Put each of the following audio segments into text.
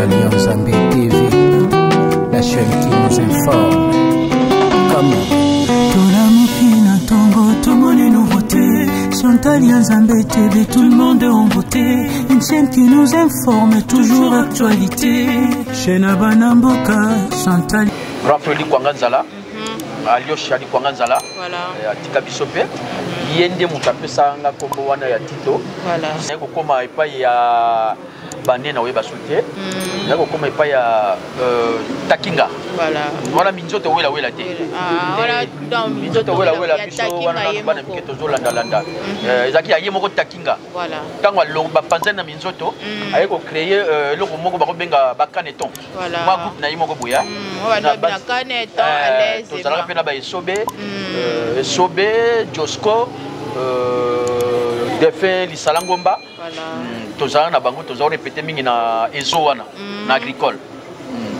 Chantal Yanzambe TV, la chaîne qui nous informe. Comment Tolamokina Tongo, tout le monde est nouveauté. Chantal Yanzambe TV, tout le monde est en beauté. Une chaîne qui nous informe, toujours actualité. Chaîne Abanamboka, Chantal. Raphaël Kwanganzala, Aliosh Ali Kwanganzala, Tika Bisope, Yende Mutapesa nga kombo wana ya Tito. Voilà. Nako koma epa ya Banena weba soute. Nako koma epa ya Takinga. Voilà. Wana minzoto wela wela te. Voilà dans minzoto wela biso wana bana miketo zolanda landa. Ezaki aye moko Takinga. Voilà. Tango lomba panzana minzoto ayeko créer loko moko bako benga bakaneton. Voilà. Ma groupe na yimoko boya. Na bakaneton à l'aise. To zala pena ba esobe. Esobe Josco Defin Lisalangomba. Voilà. Tozana na bango tozao répéter mingi na ezo wana na agricole.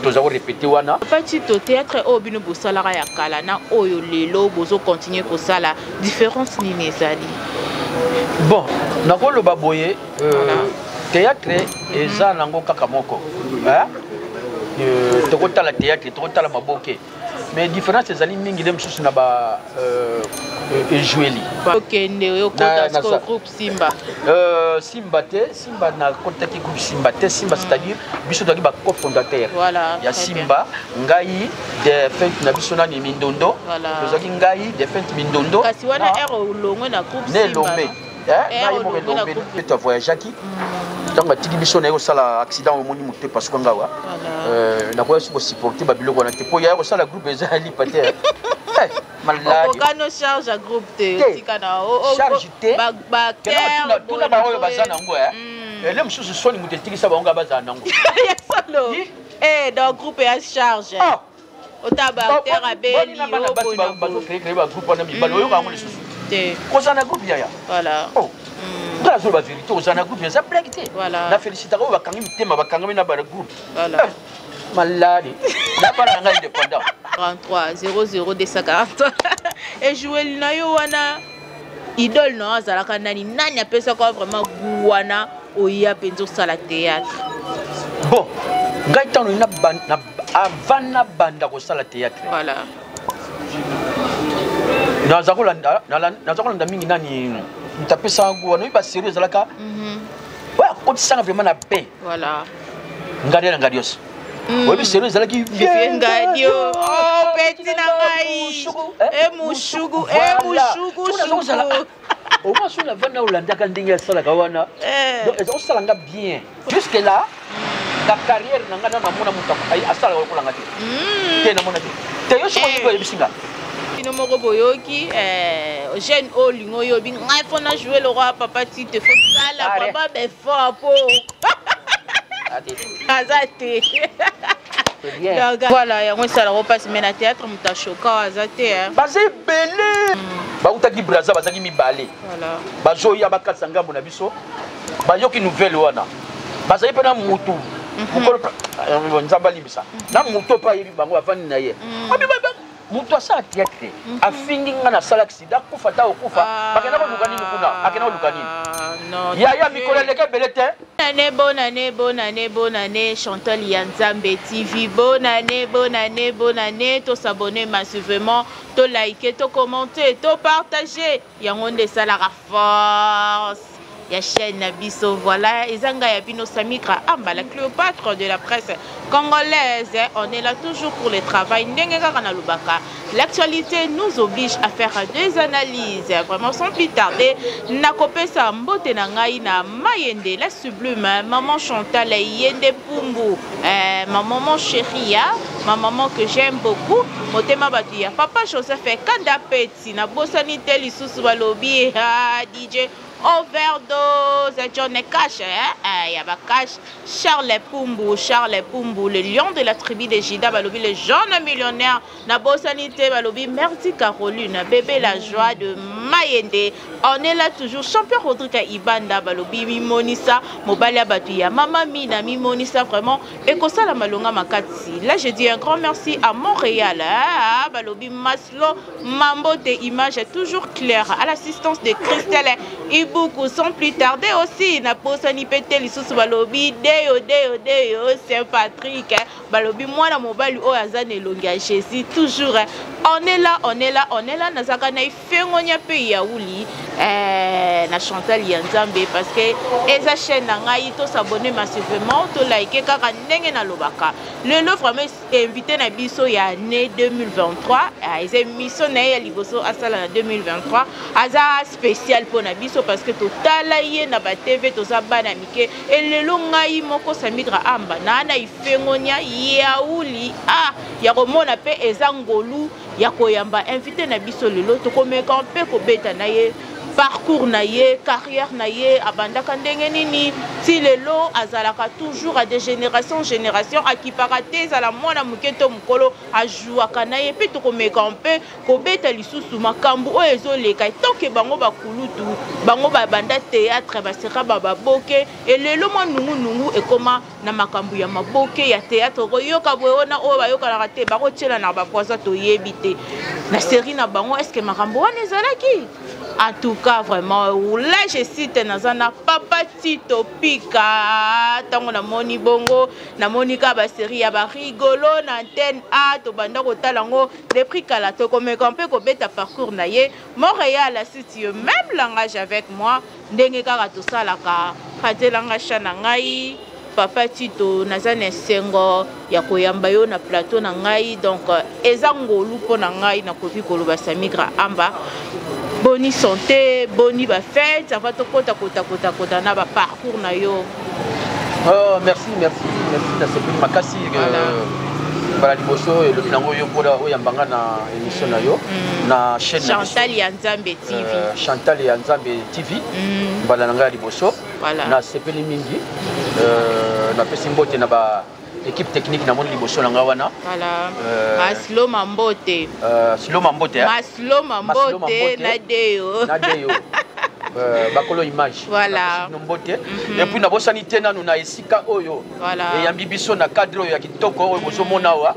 Tozao répéter wana. Petit au théâtre au bino bosalara ya kala na oyo lelo bozo continuer ko sala différence ni nezali. Bon, nakolo baboye théâtre eza nango kaka moko. Hein? Tokota la théâtre, tokota la maboke. Mais différence ezali mingi dem susu na ba joueli. OK, ndeo kota sko groupe Simba. Simba te, Simba na kota ki groupe Simba te, Simba c'est-à-dire biso doki ba cofondateur. Voilà. Ya Simba, ngai de fête na biso na ni Mindondo. Tozaki ngai de fête Mindondo. Kasi wana ero longo na groupe Simba. Ne lomé. Ngai mo lomé to voyage ki. Tanga tiki biso na yo sala accident au moni muté parce que ngawa. Na ko yesu supporter ba biloko na te po ya ko sala groupe ezali pater. Malade. Okano charge à groupe te tikana o charge te ba terre tuna ba oyo bazana ngo ele msusu soni muté tiki sa ba nga bazana ngo. Solo. Dans groupe ya charge. Otaba terre abeli o bazo créer ba groupe na mi balo yo ka ngo lisusu. Te. Ko sana groupe ya. Voilà. La vérité aux anagroupe, ça blague. La félicité au Bakangim Tema Bakangami na groupe. Voilà. Malade. La parole indépendant. 33 00 240. Et jouer l'inayo wana idole no azalaka nani nani apesa ko vraiment guana oya penzo sala théâtre. Bon, ngaitano na avant banda ko sala théâtre. Voilà. Nazakolanda mingi nani tapesa ngo wana iba sérieux zalaka. Ouais, on sent vraiment la paix. Voilà. Ngade na ngadios. Oui, sérieux zalaki bien ngadio. Oh, petit na ngai. Mushugu. Au moins sur la vana Hollanda quand ndinga sala kawana. Donc ils ont salanga bien. Jusque là, la carrière nanga na mona mutaka ai asala ko langa te. Te na mona te. Te yo shiko ko bisinga. No moko boyoki jeune olingo yo bi ngai fona jouer le roi papa ti te faut ça la papa be fort po azate donc voilà ya moi ça la repasse mais na théâtre muta choka azate bazé belé ba utaki braza bazaki mibale voilà bazo ya bakatsa ngambo na biso bayoki nouvelle wana bazali pe na mutu mukolo nzamba libisa na mutu pa yebi bango afani na ye mutu asa théâtre afingi nga na sala accident kufata okufa bakena ko lukani kuna akena ko lukani non ya mikolo leke belete bonne année Chantal Yanzambe TV bonne année to s'abonner massivement to liker to commenter to partager yango nde sala force ya chaîne Nabiso voilà ezanga ya bino Samikra Amba la Cléopâtre de la presse congolaise on est là toujours pour le travail ndenge kaka na lubaka l'actualité nous oblige à faire des analyses vraiment sans plus tarder nakopesa mbote na ngai na Mayende la sublime maman Chantal Yende Pumbu ma maman chérie ma maman que j'aime beaucoup motema batuya papa Joseph Kanda Peti na bosanité lisusu balobi DJ overdose John Cash Yaba Cash Charles Pumbu le lion de la tribu de Jida balobi le jeune millionnaire na bosanité balobi merci Caroline bébé la joie de Mayende on est là toujours champion Rodrigue Ibanda balobi Mimonisa Mobali Batuya Mama Mina Mimonisa vraiment et que ça la malonga makati là je dis un grand merci à Montréal balobi Maslo Mambo des images toujours claires à l'assistance de Christelle beaucoup sans plus tarder aussi na posani pété lisusu balobi deyo Saint Patrick balobi mwana mobali oyo aza na elongi ya Jésus toujours on est là nazaka na ifengonya pe yauli na Chantal ya Nzambe parce que eza chaîne na ngai to s'abonner massivement to like kaka ndenge na lobaka lelo vraiment invité na biso ya année 2023 eza émission na ya liboso asala na 2023 aza spécial pour na biso parce que totala ye na ba TV to za bana mike elelo ngai moko Samidra Amba na ifengonya yauli ya komona pe eza ngolu ya koyamba invité na biso lelo to komeka mpe ko beta na ye parcours na ye carrière na ye abandaka ndenge nini ti lelo azalaka toujours à des génération akipaka te ezala mwana moke to mokolo ajuaka na ye mpe tokomeka mpe kobeta lisusu makambo oyo ezoleka toke bango bakulutu bango babanda théâtre baseka baboke elelo mwa nungunungu ekoma na makambo ya maboke ya théâtre koyoka boyona oyo bayokanaka te bakotiela na bapoisa toyebi te na série na bango est-ce que makambo wana ezalaki. En tout cas, vraiment, là je cite Nazana Papa Tito Pika, tango na moni bongo, na monika ba série ya ba rigolo na antenne A to banda ko talango des prix kala to comme campé ko beta parcours na ye Montréal a cité même langage avec moi ndenge kaka to sala ka katelanga chana ngai Papa Tito nazana sengo ya koyamba yo na plateau na ngai donc ezangolu po na ngai na kofi koloba Samidra Amba. Boni santé, boni ba fête, ça va te kota na ba parcours na yo. Oh merci na sepeli makasi bala liboso et le bilango yo pola o yambanga na émission na yo na chaîne Chantal ya Nzambe TV. Chantal ya Nzambe TV. Bala nanga liboso. Na sepeli mingi na pesi mbote na ba équipe technique na moni liboso nanga wana. Voilà. Maslo Mambote. Maslo Mambote Nadeyo. Bakolo image. Voilà. Et puis na bosani tena nous na esika oyo. Voilà. Et yambi biso na cadre ya kitoko oyo bozo mona wa.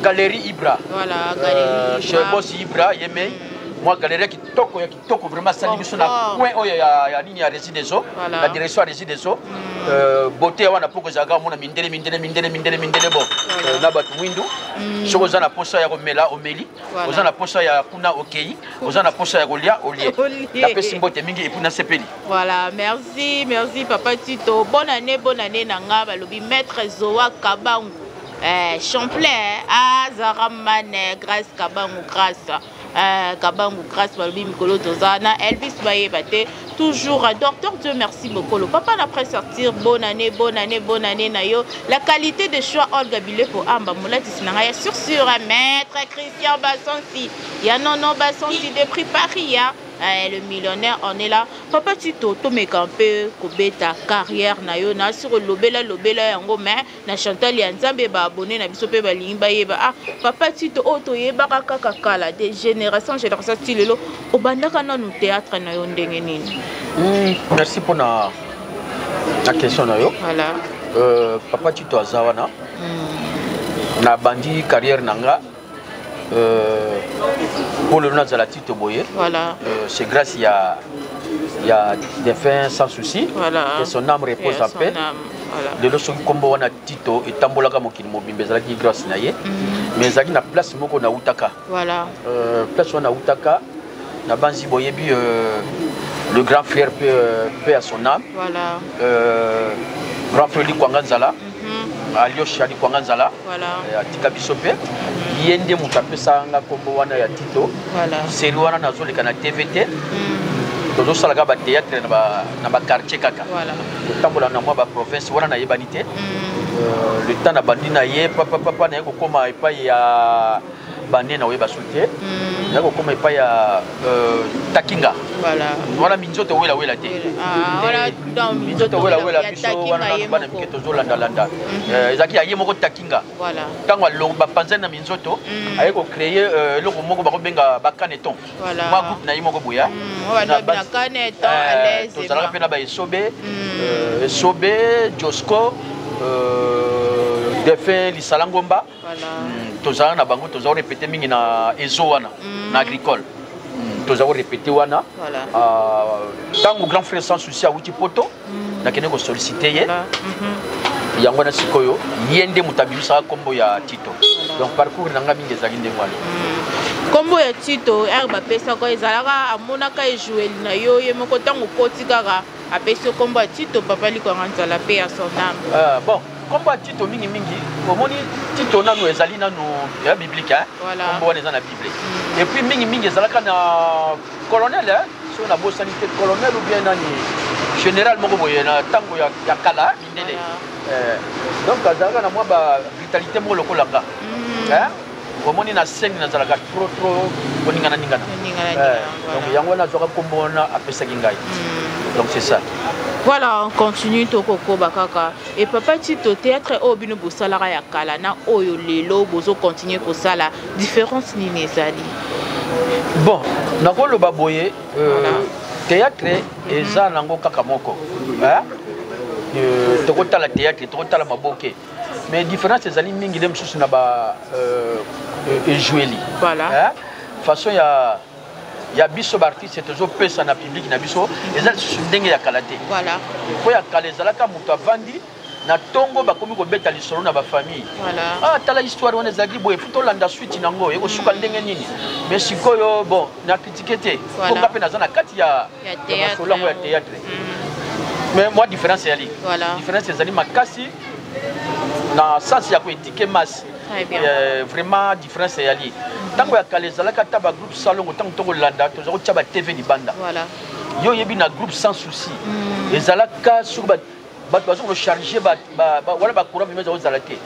Galerie Ibra. Voilà, Galerie Ibra. Chez Boss Ibra yeme. Moi galerie kitoko ya kitoko vraiment sali biso na coin oyo ya ligne ya résidence. La direction ya résidence. Beauté wana poko zaga mona mindele bo. Na batu mwindu. Soko za na posa ya komela omeli. Oza na posa ya kuna okei. Oza na posa ya kolia olie. La pesi mbote mingi et puis na sepeli. Voilà, merci Papa Tito. Bonne année na nga balobi maître Zoa Kabangu. Champlain Zaramane grâce Kabangu grâce. Kabangu grâce balobi mikolo tozana Elvis Bayebate toujours docteur Dieu merci beaucoup le papa après sortir bonne année na yo la qualité de choix Olga Bile pour Amba Moulati sinanga sur maître Christian Bassonsi ya nono Bassonsi de prix Paris le millionnaire on est là Papa Tito to mekampe kobeta carrière na yo na sur lobela yango mais na Chantal ya Nzambe ba abonné na biso pe ba limba yeba Papa Tito oto yeba kaka kala des génération style obandaka nanu théâtre na yo ndenge nini. Merci pour la question na yo. Voilà. Papa Tito azawana. Na bandi carrière nanga. Pour le nom de la Tito Boye. Voilà. C'est grâce il y a des fins sans souci. Voilà. Et son âme repose en paix. De l'autre combo wana Tito et tambolaka mokili mobimbe zalaki grâce na ye. Mais zaki na place moko na utaka. Voilà. Place wana utaka na banzi boyebi le grand frère paix à son âme. Voilà. Grand frère Likwanganzala. Aliosh Ali Kwanganzala. Voilà. Atika bisope. Yende mutapesa nga kombo wana ya Tito. Voilà. Série wana nazoleka na TVT. Tozo salaka ba théâtre na ba quartier kaka. Voilà. Tambola na moi ba province wana na yebanité. Le temps na bandi na ye papa na yeko koma epai ya bande na weba soute. Yako koma epai ya Takinga. Voilà. Wana minzoto wela te. Voilà dans minzoto wela biso wana bana mike tozo landa. Ezaki aye moko Takinga. Voilà. Tango lo ba panza na minzoto ayeko créer loko moko ba benga ba caneton. Voilà. Moi groupe na yimo ko boya. Na caneton à l'aise. Tozala pe na ba Esobe, Josco Defin Lisalangomba. Voilà. Tozala na bango tozala répéter mingi na ezo wana na agricole. tozako répété wana tango grand frère sans souci awuti poto nakende ko solliciter ye yango na sikoyo yende mutabibisa kombo ya Tito donc parcours nanga mingi ezali ndenge wana kombo ya Tito ba pesa ko ezalaka amonaka jouer na yo ye moko tango koti kaka apesi kombo ya Tito papa liko nganzala pe ya son âme bon kombo ya Tito mingi omoni Tito nanu ezali nanu ya biblique kombo wana eza na bible et puis mingi ezalaka na colonel so na bosanité colonel ou bien nani général moko boye na tango ya kala mindele donc azalaka na mwa ba vitalité moko lokolanga omoni na sengi nazalaka trop boningana donc yango nazwaka kombo wana apesaki ngai donc c'est ça. Voilà, on continue Tokoko Bakaka. Et papa Tito, théâtre Obino Boussalara Yakala, na Oyo Lelo, Bozo continue pour ça la différence ni Nezali. Bon, Nakolo Baboye, théâtre et ça Nango Kakamoko. Tokota la théâtre, Tokota la Maboke. Mais différence c'est Zali Mingi dem sous naba joueli. Voilà. Façon il y a biso artiste c'est toujours pesa na public na biso ezali ndenge ya kalate voilà ko ya kalezala ka mutu avandi na tongo bakomi ko beta lisolo na ba famille voilà tala histoire wana ezali boye futo landa suite nango eko suka ndenge nini mais sikoyo bon na critiquer te ko ngape na zana kati ya masolo ya théâtre mais moi différence yali différence ezali makasi na sens ya ko étiquer masse vraiment différence yali tango ya kalezala kata ba groupe salongo tango toko landa tozako tia ba TV libanda voilà yo yebi na groupe sans souci ezala ka sur ba bazo ko charger ba wala ba courant mais zo zalate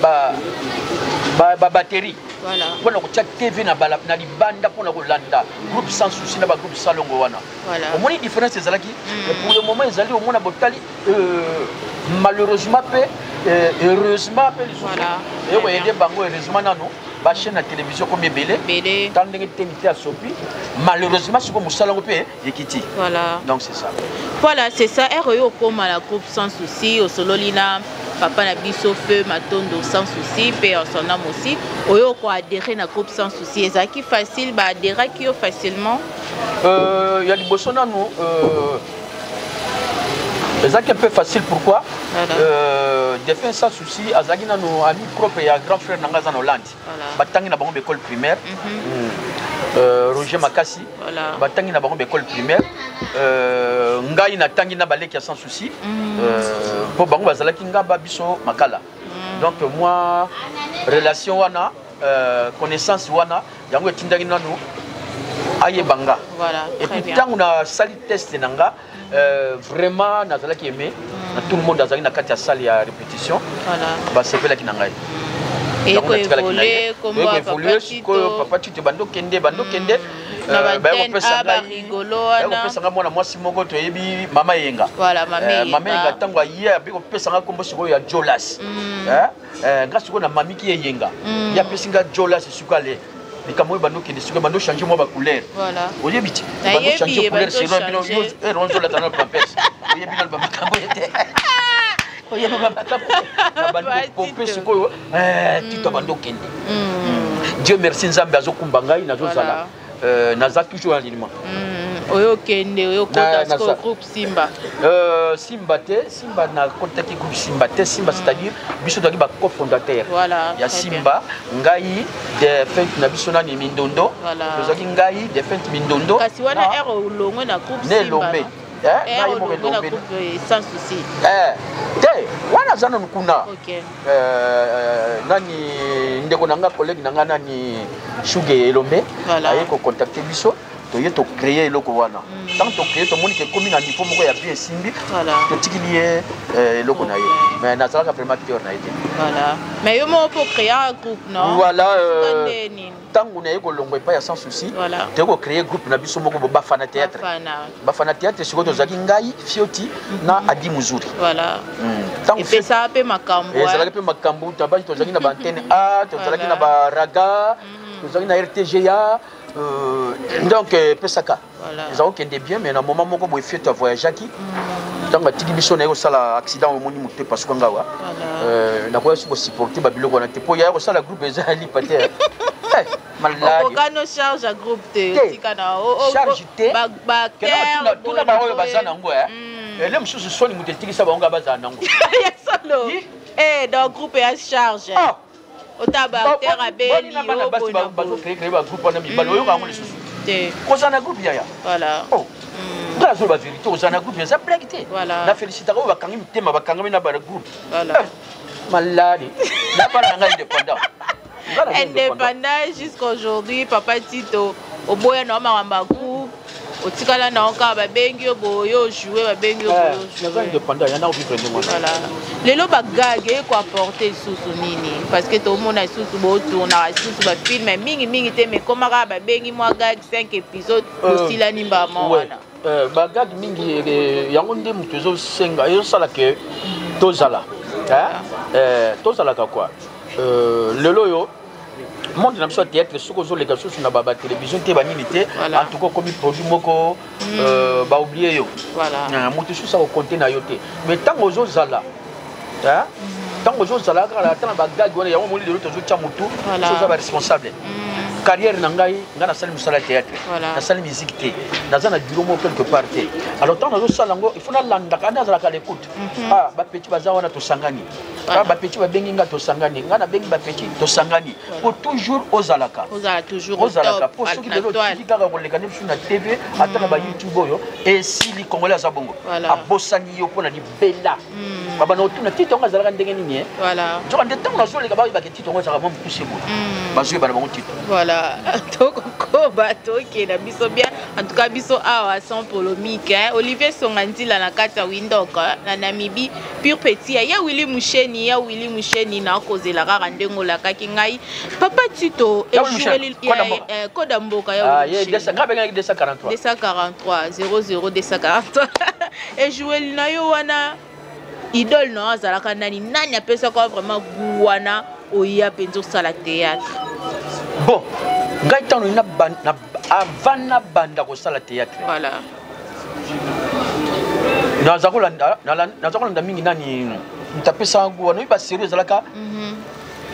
ba batterie voilà pona ko tia TV na bala na libanda pona ko landa groupe sans souci na ba groupe salongo wana voilà au moins différence ezala ki pour le moment ezali au moins botali malheureusement heureusement les autres et aider bango heureusement nano ba chaîne na télévision comme belé tant ndenge témité à sopi malheureusement c'est comme musalango pe yekiti voilà donc c'est ça c'est ça RO comme la groupe sans souci au sololina papa na biso feu matondo sans souci pe en son âme aussi oyo ko adhérer na groupe sans souci ezaki facile ba adhérer ki facilement ya liboso nanu c'est un peu facile pourquoi défense sans souci azaki nanu ami propre ya grand frère nangaza na Hollande batangi na bango école primaire Roger Makasi batangi na bango école primaire ngai na tangi na baleki sans souci po bango bazalaki ngaba biso makala donc moi relation wana connaissance wana yango etindaki nanu aye banga voilà et puis tango na sali test nanga vraiment nazalaki aimé tout le monde azalaki na kati ya salle ya répétition voilà ba sepelaki na ngai et ko évoluer comme papa Tito bando kende ba kopesa nga mwana mwasi moko toyebi mama yenga voilà mama yenga tango aye abi kopesa nga kombo sikoyo ya Jolas nga sikoyo na mami ki yenga ya pesi nga Jolas sukale likambo bando kende sikoyo bando changer moi ba couleur voilà oyebi ti bando changer couleur c'est bino yo ronzo la tanana pampers oyebi na ba makambo yete oyebi ba makambo bando pompe sikoyo Tito bando kende Dieu merci nzambe azokumba ngai nazozala naza toujours en alignement oyo kende oyo kota ko groupe Simba Simba na kota ki groupe Simba c'est-à-dire biso doki ba cofondateur ya Simba ngai de fête na biso na Mindondo tozaki ngai de fête Mindondo kasi wana longo na groupe Simba sans souci wana zana nkuna nani ndeko nanga collègue nanga nani Shuge Elombe aye ko contacter biso toye to créer eloko wana tant to créer to moni ke komi na niveau moko ya bien simbi to tikilié eloko na ye mais na zalaka vraiment cœur na été voilà mais yo mo pour créer un groupe non voilà tangu na yeko longwe pa ya sans souci te ko créer groupe na biso moko ba fana théâtre siko to zaki ngai fioti na adi muzuri voilà et puis ça pe makambo et ça pe makambo tabaji to zaki na ba antenne A to zaki na ba raga to zaki na RTGA donc pesaka ils ont qu'un bien mais na moment moko boy fioti à voyager qui tant que tiki biso na yo sala accident au moni muté parce que ngawa na ko supporter ba biloko na te po ya ko sala groupe ezali paté okokano charge à groupe te tikana charge te bactère tuna baoyo bazana ngo ele msusu soni mutetikisa baonga bazana ngo yesolo dans groupe ya charge ota bactère abeli yo bazo créer ba groupe na mibalo yo kango lisusu te kozana groupe ya voilà Dans la vérité, aux groupes, ça blague. La félicité, on va quand même thème, va quand même dans le groupe. Voilà. Malade. N'a pas indépendant. Indépendant jusqu'à aujourd'hui, Papa Tito, au boya no mama groupe, au tikala na onka ba bengi boyo jouer ba bengi boyo jouer. Indépendant, il y en a au plus de moi. Voilà. Les lo bagage quoi porter sous nini parce que tout le monde a sous beau tourner sous ba film mingi te mais comment ba bengi moi gag 5 épisodes aussi la nimba wana. Bagage mingi yango nde mutuzo senga yo sala ke tozala tozala quoi lelo yo monde na biso théâtre soko zo lega sous na baba télévision te banini te en tout cas comme produit moko ba oublier yo voilà mutuzo sa ko compter na yo te mais tango zo zala tango zo zala kala tana bagage wana yango moli lelo tozo chamutu so za ba responsable carrière nangai ngana sali musala théâtre na sali musique té dans un bureau mo quelque part té alors tant na sala ngo il faut na landa kana za ka l'écoute ba petit baza wana to sangani ba petit ba bengi nga to sangani ngana bengi ba petit to sangani pour toujours ozalaka ozalaka pour ceux qui de l'autre qui kaka ko lekana sur na TV atana ba YouTube oyo et si li congolais za bongo abosani yo pona ni bella baba no tuna tito nga zalaka ndenge nini voilà jo ande tango na zo leka ba ba tito ngo za ba mo pousser bo ba zo ba mo tito voilà donc bateau qui est na biso bien en tout cas biso awa sans polémique Olivier Songandila na kata Windhoek na Namibie pure petit ya Willy Musheni na kozela kaka ndengo la kaki ngai Papa Tito et jouer Koda Mboka ya Willy 243 et jouer na yo wana idole no azalaka nani apesa ko vraiment guana oya penzo sala théâtre. Bon, Gaëtan avant na banda ko sala théâtre. Voilà. Nazakolanda mingi nani ntapesa ngo wana iba sérieux zalaka.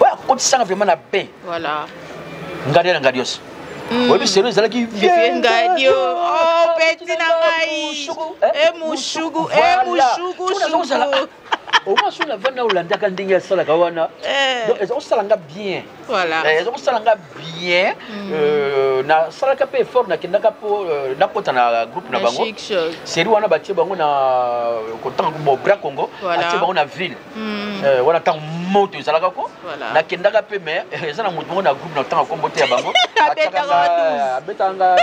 Ouais, quand ça vraiment na paix. Voilà. Ngadios. Oui, sérieux zalaki ngadio. Oh, petit na ngai. Mushugu. Au moins sur la vanne Hollanda quand dingue ça la kawana donc ils ont salanga bien voilà ils ont salanga bien na salaka pe fort na kindaka po na pota na groupe na bango c'est wana batie bango na kotan ko bra Congo atie bango na ville wana tant moto salaka ko na kindaka pe mais ça na moto na groupe na tant ko mbote ya bango abetanga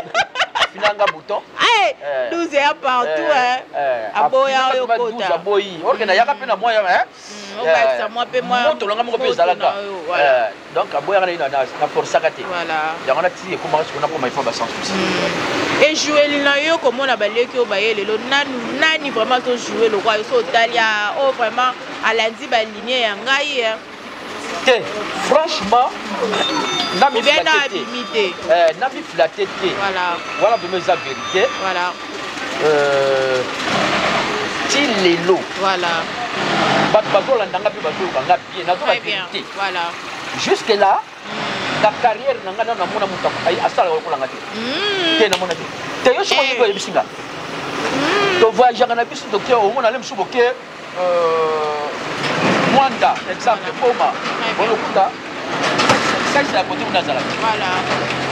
finanga bouton 12 heures partout aboya yo kota aboyi organa yaka pe na moya ça moi pe moi moto longa moko pe zalaka donc aboya na force akate voilà yango na ti ko ma ko ma ifo ba sans souci et jouer lina yo comme on a baleki o baye lelo nani vraiment to jouer le roi so talia oh vraiment à lundi ba lignée ya ngai franchement Nami flatté voilà de mes vérité voilà Tilelo voilà bazo ndanga pe bazo kanga bien na la vérité voilà jusque là la carrière nanga na mona muta ay asala ko langa te na mona te yo siko yibo bisinga to voyage na bisu docteur o mona lem suboke Mwanda, exemple, Poma, Bolokuta, ça c'est la côté de Nazala. Voilà.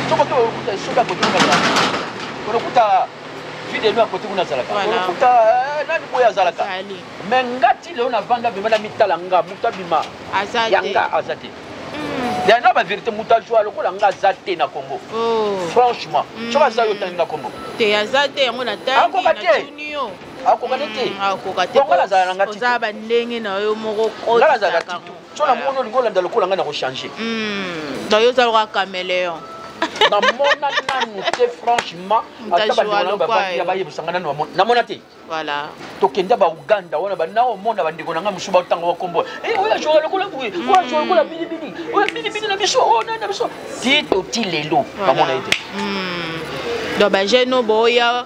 Tout le monde est à côté de Nazala. Bolokuta, vie de nous à côté de Nazala. Bolokuta, nani moya Zalaka. Mais ngati le on a vendu bima na mitalanga, mutabima. Azate. Yanga azate. Il y a une vérité mutajwa le kolanga azate na Congo. Franchement, tu vas ça yo tanga Congo. Te azate yango na tangi na tunio. Akokate Kongola za ba ndenge na yo moko ko za titu tona mono lingola ndalo kolanga na ko changer dayo za ka caméléon na mona nanu te franchement ataba ba ba yebusanga na mona te voilà to kenda ba Uganda wana ba nao mona ba ndiko nanga musuba utanga wa kombo oya jola lokola kuyi oya jola lokola bili na biso na biso tito tilelo ba mona ite do ba jeno boya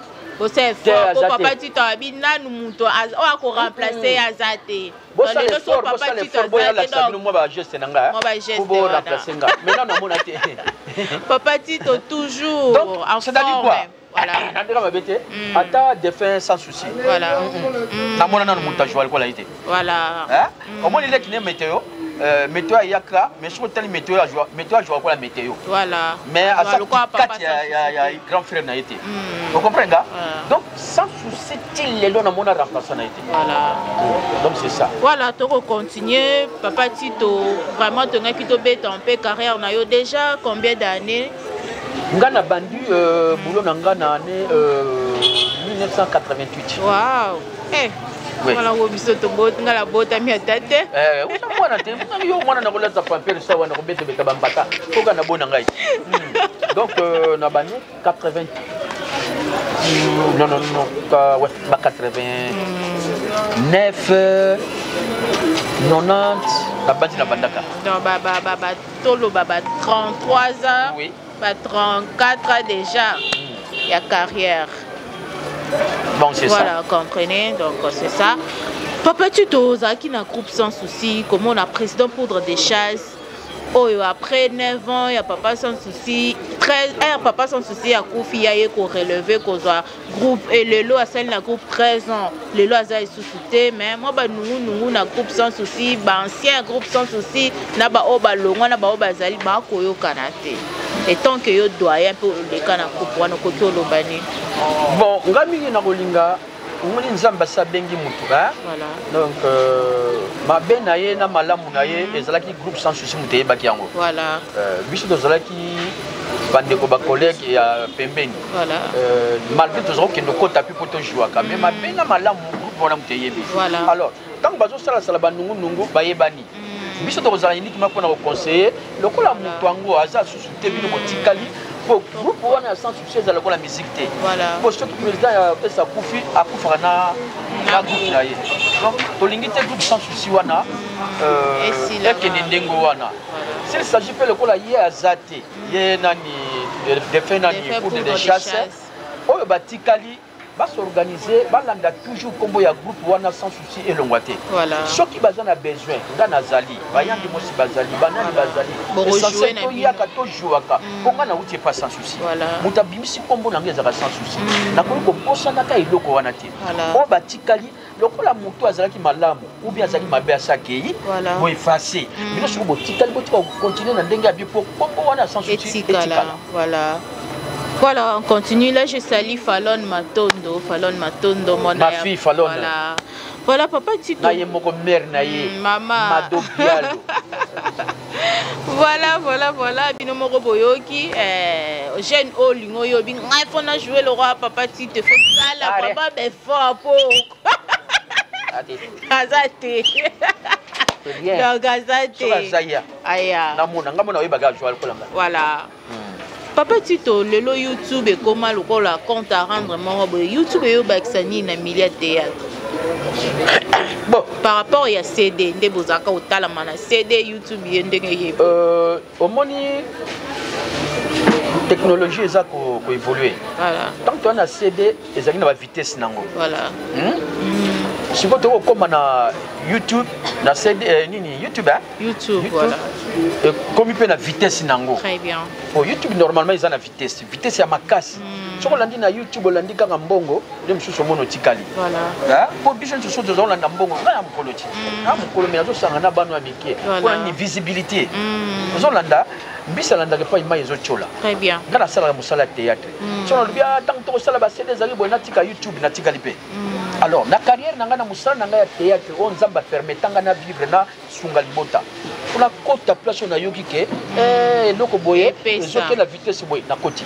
c'est fort pour papa Tito abina nous muto on a ko remplacer Azate. Bon ça les fort, bon ça les fort, bon la sabino moi ba geste nanga. Pour bon remplacer nga. Maintenant na mona té. Papa Tito toujours en forme. Voilà. Nandira mabete. Ata défense sans souci. Voilà. Na mona na monta jouer quoi la été. Voilà. Hein? Au moins il est qui n'est météo. Météo yaka mais sur tel météo à jouer pour la météo. Voilà. Mais à ça il y a grand frère na été. Vous comprenez gars? Donc sans souci il est là na mona remplaçant na été. Voilà. Donc c'est ça. Voilà, tu continuer papa Tito vraiment tu as quitté bête en paix carrière on a eu déjà combien d'années? Ngana bandu boulot nanga na année 1988. Waouh. Eh. Voilà où biso to bot ngala bota mi atate. Mwana te yo mwana na kola za papier ça wana ko bete beta bambata. Ko kana bona ngai. Donc na bani 80 non ouais 89 90 la bandi na bandaka. Non baba tolo baba 33 ans. Oui. Pas 34 ans déjà. Il y a carrière. Bon, c'est voilà, ça. Voilà, comprenez, donc c'est ça. Papa Tito, Zaki n'a groupe sans souci, comme on a président poudre des chasses. Oh, après 9 ans, il y a papa sans souci. 13 ans, papa sans souci, il y a Koufi, il y a relevé, qu'on soit groupe. Et le lot a scène, la groupe 13 ans. Le lot a sous-souté, mais moi, nous, na groupe sans souci, ancien groupe sans souci, na ba oba longa, na ba oba zali, ba koyo kanate. Et tant que yo doyen pour le kana groupe, wana koto lobani. Bon, ngami na kolinga, ngoni nzamba sa bengi mutu, hein? Voilà. Donc ma benaye na malamu naye ezalaki groupe sans souci muteye baki yango. Voilà. Biso tozalaki bandeko ba collègue ya pembeni. Voilà. Malgré tozalo kendo kota pi poto jouaka, mais ma bena malamu groupe wana muteye bi. Voilà. Alors, tant bazo sala sala banungu nungu bayebani. Biso tozala uniquement pour na conseiller, lokola mutu ango aza susute bino motikali. Pour groupe wana sans succès à la musique té. Voilà. Pour ce président a sa Koufi a Koufrana na groupe là. Donc to lingité groupe sans souci wana et que ndengo wana. S'il s'agit de le kola yé azate, yé nani défendre nani pour des chasses. Oh batikali va s'organiser, va landa toujours combo ya groupe wana sans souci et longwaté. Voilà. Ceux qui bazan a besoin, ngana zali, bayan de mosi bazali, banani bazali. Essentiel to yaka to jouaka. Konga na uti pas sans souci. Voilà. Muta bimisi combo na ngeza sans souci. Na ko posa na ka iloko wana te. O batikali lokola mutu azalaki malamu ou bien azali mabe asakei, bo effacer. Bino soko botikali botika continuer na ndenge ya bi pour combo wana sans souci. Voilà. Voilà, on continue. Là, je salue Fallon Matondo. Fallon Matondo, mon ma fille Fallon. Voilà. Voilà, papa Tito. Naye moko mère naye. Maman. Madobialo. Voilà. Bino moko boyoki. Jeune Olingo yobi. Il faut jouer le roi, papa Tito. Faut ça là, papa, mais fort pour. Gazate. Bien. Gazate. Aya. Namona, ngamona oyebaga jouer ko langa. Voilà. Papa Tito, le lot YouTube et comment le compte à rendre mon YouTube et Baxani na milliard théâtre. Bon, par rapport à CD, des bozaka au talamana CD YouTube yendenge. Au moni technologie eza ko évoluer. Voilà. Tant que on a CD, les amis na vitesse nango. Voilà. Si vous avez comme na YouTube, na CD nini YouTube hein? YouTube voilà. Comme il peut na vitesse nango. Très bien. Pour YouTube normalement ils ont la vitesse ya makasi. Si on landi na YouTube on landi kanga mbongo, dem suso mono tikali. Voilà. Hein? Pour biso suso de on landa mbongo, na mukolo ti. Na mukolo mais azo sanga na banu amike. Pour une visibilité. On landa mbisa landa ke pa ima ezo chola. Très bien. Ngana sala musala théâtre. Si on bien tant to sala ba CD zali bona tika YouTube na tika lipe. Alors la carrière nanga na musala nanga ya théâtre on nzamba permetanga na vivre na sunga libota. Pour la côte ta place on a yoki ke loko boye ezoke la vitesse boye na koti.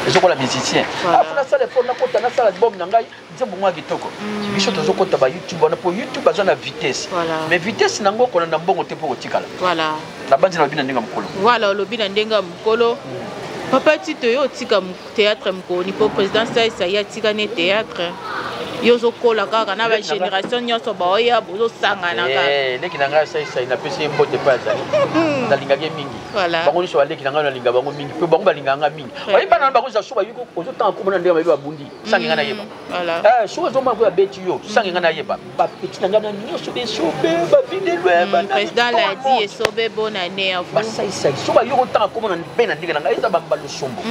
Ezoko la musicien. Afuna sala fo na kota na sala album nanga nzembo mwa kitoko. Biso tozo kota ba YouTube on pour YouTube baza na vitesse. Mais vitesse nango kona na mbongo te pour tikala. Voilà. La bande na bina ndenga mukolo. Voilà, lobi na ndenga mukolo. Papa Tito yo tika théâtre mko ni pour président ça ya tika ne théâtre. yozo kola kaka na ba génération nyonso ba oya bozo sangana kaka leki na ngai sai na pesi mbote pa zali na lingage mingi bango so leki na ngai na linga bango mingi pe bango ba linganga mingi oyi bana bango za suba yuko ozo tanga ko mona ndema ba bundi sangi ngana yeba so zo ma ko ya beti yo sangi ngana yeba ba petit na ngana nyonso be sobe ba vide lwe ba président l'a dit et sobe bonne année à vous ba sai suba yuko tanga ko mona bena ndinga na ngai za ba mbalo sombo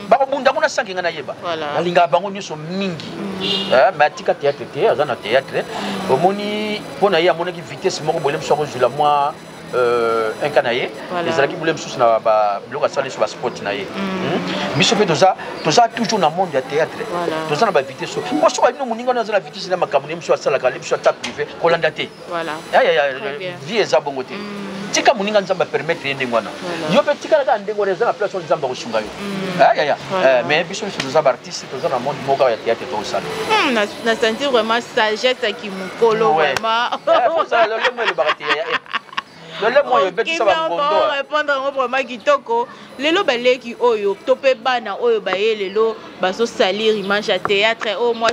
ba bunda ko na sangi ngana yeba na linga bango nyonso mingi mais tika théâtre te azana théâtre omoni pona ya monaki vitesse moko bolem so ko jula moi un canaillé les alaki bolem sous na ba bloka sali sur ba sport na ye biso pe toza toujours na monde ya théâtre toza na ba vitesse ko so ba bino muninga na za vitesse na makambo nem so sala ka lebso ta privé ko landa te voilà ya vie za bongo te tika muninga nzamba permettre yende ngwana yo pe tika ka ndengo reza na place nzamba ko shunga yo mais biso toza ba artiste toza na monde moka ya théâtre to sala na sentir vraiment sagesse qui mukolo vraiment ça le mo le barati le mo yo beti ça ba ngondo répondre au vraiment kitoko lelo baleki oyo topé bana oyo baye lelo baso salir image à théâtre oh moi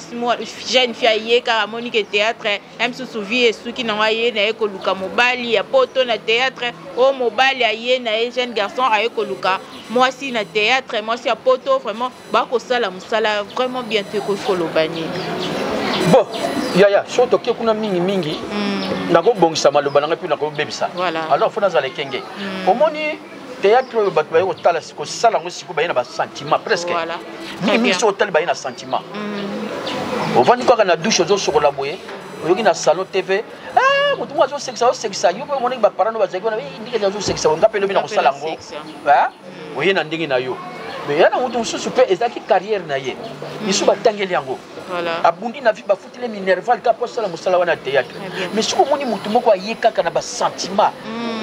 jeune fille car Monique théâtre même sous souvie et sous qui n'a yé na ko luka mobali ya poto na théâtre oh mobali aye na jeune garçon aye ko luka moi si na théâtre moi si à poto vraiment ba ko sala musala vraiment bien te ko kolobani bon yaya soto ke kuna mingi nako bongisa maloba nanga pe nako bebisa alors faut nazala kenge omoni théâtre bat ba yo tala siko sala ngo siko ba ina ba sentiment presque mingi so tala ba ina sentiment on va ni quoi na douche zo sokola boye oyoki na salon TV mutu mwa zo sexa yo pe moni ba parano ba zeki na ndike zo sexa on ngapelo bina ko sala ngo oye na ndenge na yo mais yana mutu mususu pe ezaki carrière na ye isu batangeli yango abundi na vie bafutile minerval ka po sala musala wana théâtre mais siko moni mutu moko ayeka kana ba sentiment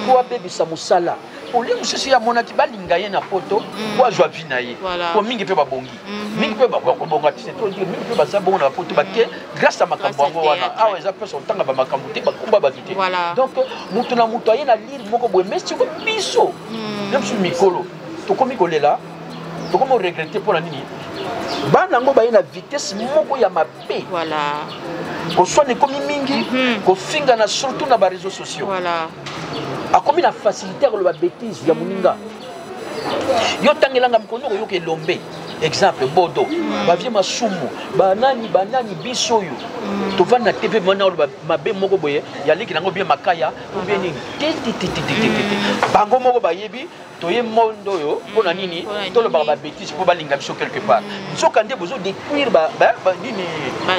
ko abebisa musala oli mususu ya mona ki balinga ye na poto ko azwa vie na ye ko mingi pe babongi mingi pe babonga c'est trop dire mingi pe baza bongo na poto baké grâce à makambo ngo wana awa eza pe son tanga ba makambo te ba kumba ba vite donc mutu na mutu ayena lire moko boye mais siko biso même sur mikolo to komi kolela to komo regretter pour la nini bana ngo ba yena vitesse moko ya mabe ko soine komi mingi ko finga na surtout na ba réseaux sociaux a komi na facilité ko ba bêtise ya muninga yo tangelanga mkono ko yo ke lombe exemple bodo ba vie masumu banani biso yo to va na TV mona ba mabe moko boye ya liki nango bien makaya ou bien nini bango moko ba yebi to ye mondo yo pona nini to le ba bêtise pour ba linga biso quelque part soka nde bozo détruire ba nini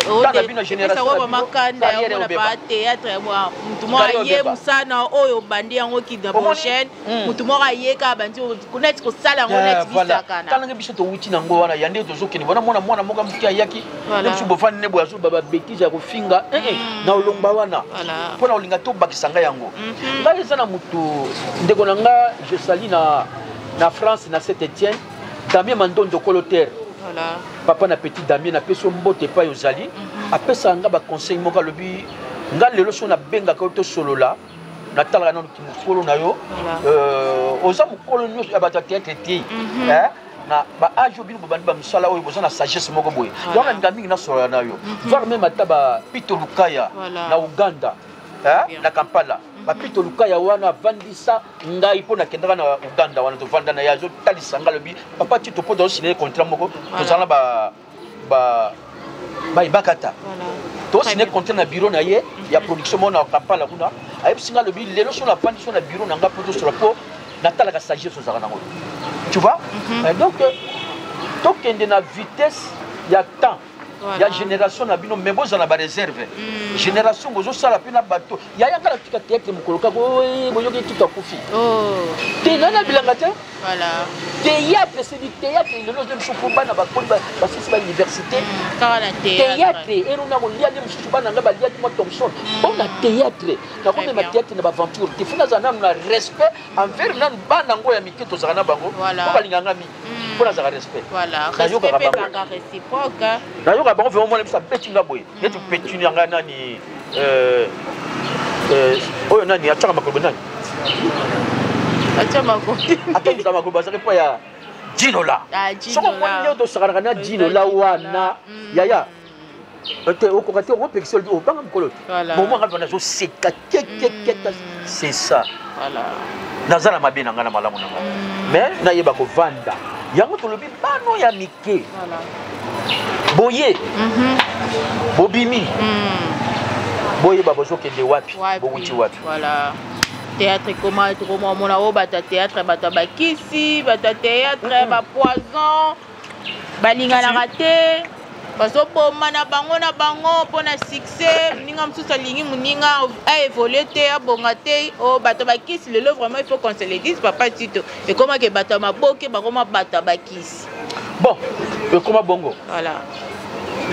dans la bino génération ba makanda ya ba théâtre moi mutumo aye musana oyo bandi yango ki da prochaine mutumo aye ka bandi connaître ko sala ngo net bisaka na tanga biso to wuti nango wana yande to zokeni bona mwana moka muki ayaki même si bofani ne boya so ba bêtise ya ko finga na olongba wana pona olinga to bakisanga yango ngai sana mutu ndeko nanga je sali na France na Saint-Étienne Damien Mandondo Coloter papa na petit Damien na peso mbote pa yozali apesa nga ba conseil moka lobi nga lelo so na benga ko to solola na tala na mukolo na yo oza mukolo nyo ya bata théâtre ti na ba ajo bino bandi ba musala oyo bozana sagesse moko boye donc na mingi na solo na yo voir même ataba Pito Lukaya na Uganda na Kampala ba Pito Lukaya wana vandisa ngai pona kendaka na Uganda wana to vanda na yazo talisa ngalobi papa Tito po do signer contrat moko to zana ba ibakata to signer contrat na bureau na ye ya production mona Kampala kuna ayebsinga lobi lelo so na pandi so na bureau na ngapo to sur po na talaka sagesse so zana ngo tu vois donc tokende na vitesse ya temps ya génération na bino mais boza na ba réserve génération bozo sala pina bato ya yanga la tika théâtre mukoloka boyoki tika kufi te nana bilanga te voilà théâtre c'est du théâtre le nom de Chokoba na ba parce que ba université théâtre et on a mon lien de Chokoba na ba lien de Thompson on a théâtre na ko ma théâtre na ba aventure te funa za na respect envers nan bana ngo ya miketo za na bango ko balinganga mi pour la respect voilà respect réciproque d'ailleurs bon vraiment ça petinga boy et tu petini nga nani oyo nani ataka makolo nani ataka makolo ataka makolo bazaka pa ya Dinola soko moni leo to sakana na Dinola wana yaya c'est ça. Nazala mabina ngana malamu nanga. Mais na yeba ko vanda. Yango to lobi bano ya mike. Boye. Bobimi. Boye babo zo kende wapi? Bo wuti wapi? Voilà. Théâtre comment mona o bata théâtre bata bakisi, bata théâtre ba poison. Balinga na raté. Baso boma na bango pona succès ninga msusa lingi muninga a évolué te a bongate o bato bakisi lelo vraiment il faut qu'on se le dise papa Tito et comment que bato maboke bakoma bato bakisi bon et comment bongo voilà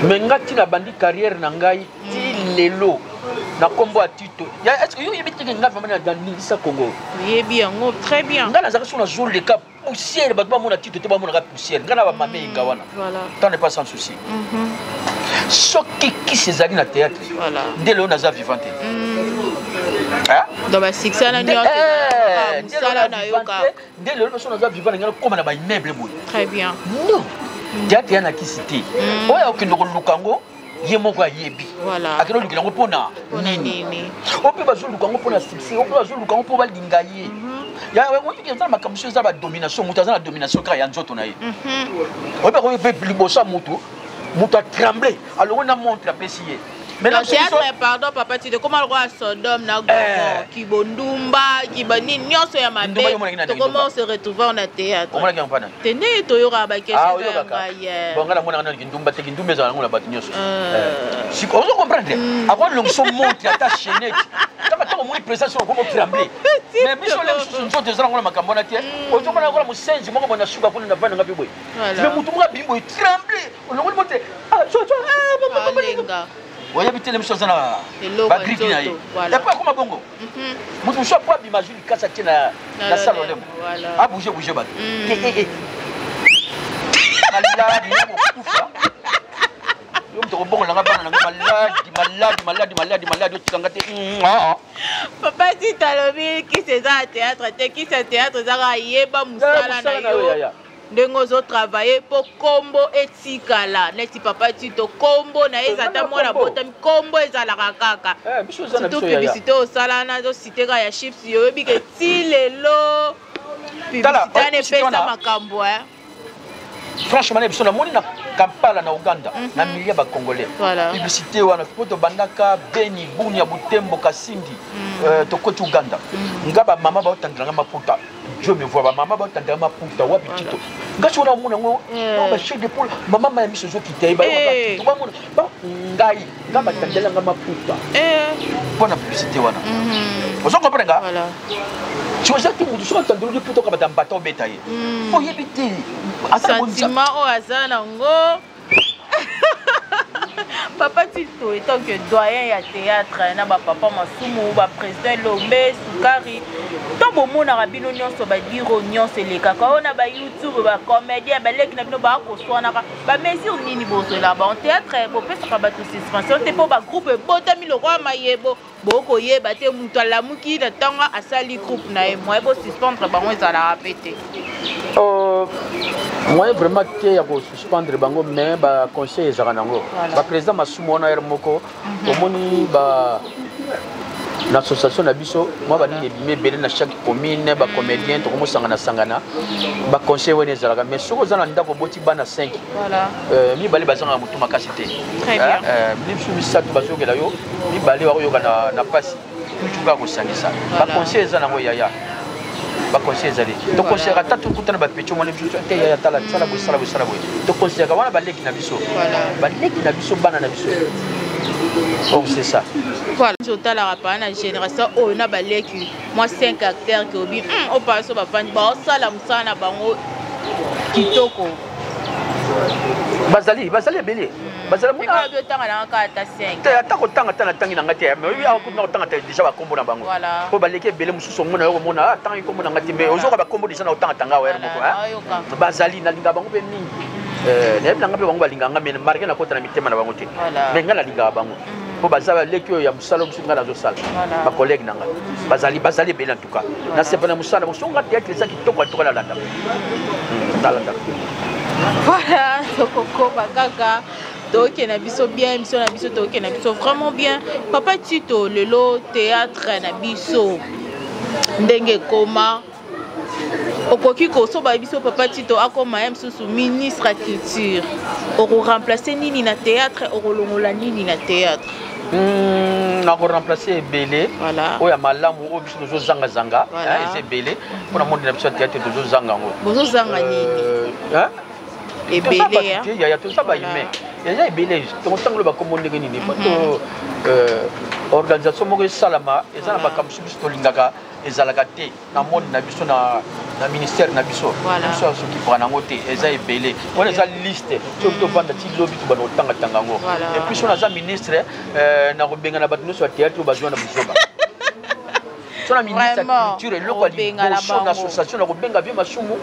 mais ngati na bandi carrière na ngai ti lelo na kombo a Tito ya est-ce que yo yebite que nga vraiment dans l'Isa Congo oui bien très bien nga na zaka sur la zone de cap poussière bato ba mona Tito te ba mona poussière nga na ba mamé ngawana voilà tant n'est pas sans souci ce qui ces amis na théâtre voilà dès le naza vivante hein dans ba succès na nyote musala na yoka dès le naza vivante ngana comme na ba immeuble boy très bien non théâtre yana ki cité oya okindoko lukango ye moko ayebi voilà akino lukango pona nini ope bazo lukango pona succès ope bazo lukango po balinga ye ya on dit que ça makamsho za ba domination mutaza na domination ka ya nzoto na ye ope ko pe libosa mutu mutu a tremblé alors on a montré la pessier maintenant théâtre pardon papa tu de comment le roi Sodome na qui bondumba qui bani nyonso ya mabe to comment se retrouver en théâtre on mona ngana tene to yora ba question ya bon ngana mona ngana kindumba te kindumbe za ngona ba nyonso si on comprendre avant le son montre ta chaînette kama to mo présence sur comment trembler mais biso le nzo de zanga ngona makambo na tie o to mona ngona musenzi moko bona suka kuna na vana ngapi boy mais mutu mo bimbo trembler on ngona mote voyez habiter les choses là ba grip na ye et puis comment bongo mutu so pas imagine kasa tina na salon voilà a bouger ba malade ya kufa yo mto bongo langa bana malade otikangate papa si talobi qui c'est ça théâtre qui c'est théâtre za yeba musala na yo ndengo zo travailler pour combo etikala neti papa Tito combo na ezata mwana bota combo ezalaka kaka surtout publicité au salana zo cité ka ya chips yo bi ke tilelo publicité ne pesa makambo franchement biso na moni na Kampala na Uganda na milieu ba congolais publicité wana poto bandaka Beni Bunia Butembo Kasindi to côté Uganda ngaba mama ba otandanga maputa je me vois maman ba otandanga maputa wapi Tito ngacho na mona ngo ba chef de poule maman ma miso zo kitay ba to ba mona ba ngai ngaba tandela nga maputa bona publicité wana vous comprenez nga voilà tu vois ça tout monde sur tandelo de poto ka ba bato betaye faut yebite sentiment au hasard ngo papa Tito étant que doyen ya théâtre na ba papa Masumu ba président Lombe Sukari to bomona rabino nyonso ba diro nyonso leka ka ona ba YouTube ba comédien ba leki na bino ba ko swana ba mesure nini bozo là ba en théâtre bo pesa ba tout suspension te po ba groupe botami le roi mayebo boko yeba te mutu alamuki na tanga asali groupe na e moi bo suspendre bango ezala répéter moi vraiment que ya ko suspendre bango mais ba conseil ezaka nango ba président Masumu ona er moko omoni ba l'association na biso moi ba nini bimé belé na chaque commune ba comédien to ko sangana sangana ba conseil wene ezalaka mais soko zana ndako boti bana 5 voilà mi bale bazanga mutu makasité très bien mi sumi satu bazokela yo mi bale wa yo na pasi tuka ko sangisa ba conseil ezana ngo yaya ba conseil ezali to conseil ka tatu kutana ba pecho mo ne biso te yaya tala sala bo to conseil ka wana ba leki na biso voilà ba leki na biso bana na biso oh c'est ça voilà je tala pas na génération o na ba leki moi 5 acteurs que obi o passo ba fani ba sala musana bango kitoko bazali belé bazali mona bi tanga na ka ta 5 te ata ko tanga tana tangi na ngati mais oui ako na tanga déjà ba kombo na bango ko baleke belé mususu mona yo mona tangi kombo na ngati mais ozoka ba kombo déjà na tanga tanga wa moko bazali na linga bango pe mingi ne nanga pe bango balinga nga mais marqué na kota na mitema na bango te mais nga na linga bango po bazaba leki ya musala musu nga na zo sala ba collègue nanga bazali belé en tout cas na c'est pas na musala musu nga théâtre ça qui toko to la landa voilà sokoko bakaka toke na biso bien émission na biso toke na biso vraiment bien papa Tito lelo théâtre na biso ndenge koma okoki kosoba biso papa Tito akoma msusu ministre à culture oko remplacer nini na théâtre okolongola nini na théâtre na ko remplacer belé voilà oya malamu o biso zo zanga zanga c'est belé pour monde na biso théâtre zo zanga ngo bozo zanga nini et belé il y a tout ça ba yime il y a belé to tanglo ba comme ndenge nini poto organisation mo salama ezana ba kam subiso to lingaka ezalaka te na monde na biso na ministère na biso biso soki prana ngote eza ebele on eza liste to vanda ti lobby to bano tanga tanga ngo et puis on a ministre na robenga na bato no so théâtre bazwa na buzoba sur la ministre de la culture et l'organisation association na robenga vie masumu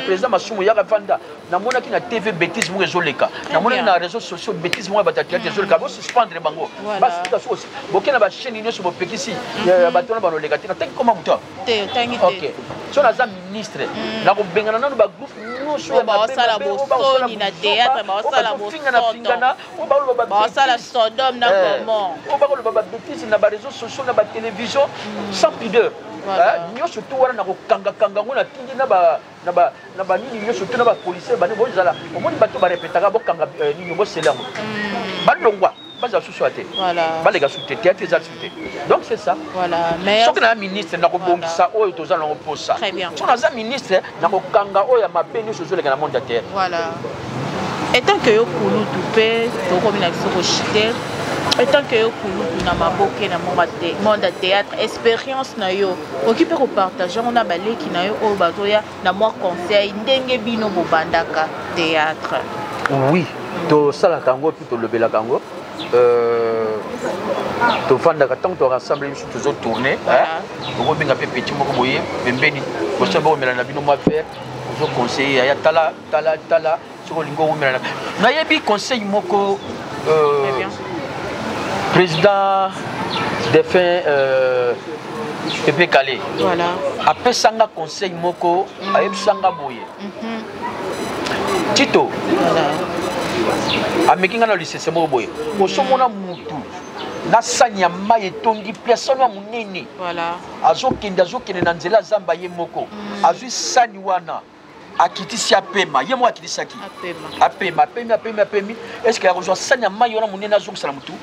président masumu ya vanda na mona ki na TV bêtise mo ezoleka na mona na réseaux sociaux bêtise mo ba théâtre ezoleka bo suspendre bango basi ta chose bokena ba chaîne nyonso bo pekisi ya bato na banoleka te na tangi comment muto te tangi te OK so na za ministre na robenga na ba groupe nyonso ya ba sala bosoni na théâtre ba sala fingana o ba sala Sodome na comment o ba bêtise na ba réseaux sociaux na ba télévision sans pudeur nyonso to wana na kokanga kanga ngona tindi na ba nini nyonso to na ba policier bani bozala omoni bato ba répétaka bokanga nini bo selango balongwa baza susu ate balega sute théâtre za sute donc c'est ça voilà mais soki na ministre na kobongisa oyo tozala ngo posa so na za ministre na kokanga oyo mabe nyonso zolega na monde ya terre voilà etant que yo kulutu pe tokomi na biso koshite etant que yo kulutu na maboke na monde ya théâtre expérience na yo okipe kopartage ngo na baleki na yo oyo bazoya na mwa conseil ndenge bino bobandaka théâtre oui tosalaka yango mpe tolobelaka yango tofandaka ntango torassemble biso tozotourne okobenga mpe petit moko boye pembeni kosemba komela na bino mwa vert ozoconseille aya tala soki olingi okomela nayebi conseil moko président défunt Pepe Kalé apesanga conseil moko ayebisanga boye Tito amekinga na lisese moko boye osomona mutu na sani ya mai etondi personne wa munene azokende na nzela zamba ye moko azwi sani wana akitisi apema ye moko akitisaki apemi est-ce que akozwa sani ya mai wana munene azongisala mutu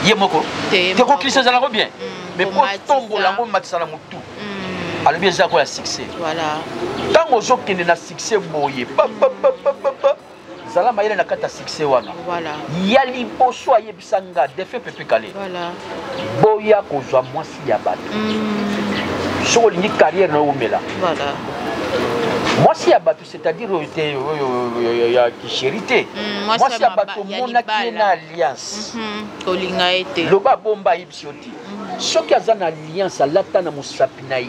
ye moko tekokilisa ezalako bien mais po tombola yango matisa na mutu alobi eza ko ya succès ntango ozokende na succès boye zala mayele na kata succès wana ya liboso ayebisa nga défunt Pepe Kalé boya kozwa mwasi ya bato soko olingi carrière na omela mwasi ya bato c'est-à-dire ya kishérité mwasi ya bato omonaki ye na alliance loba bomba ayebisi yo te soki aza na alliance alata na mosapi na ye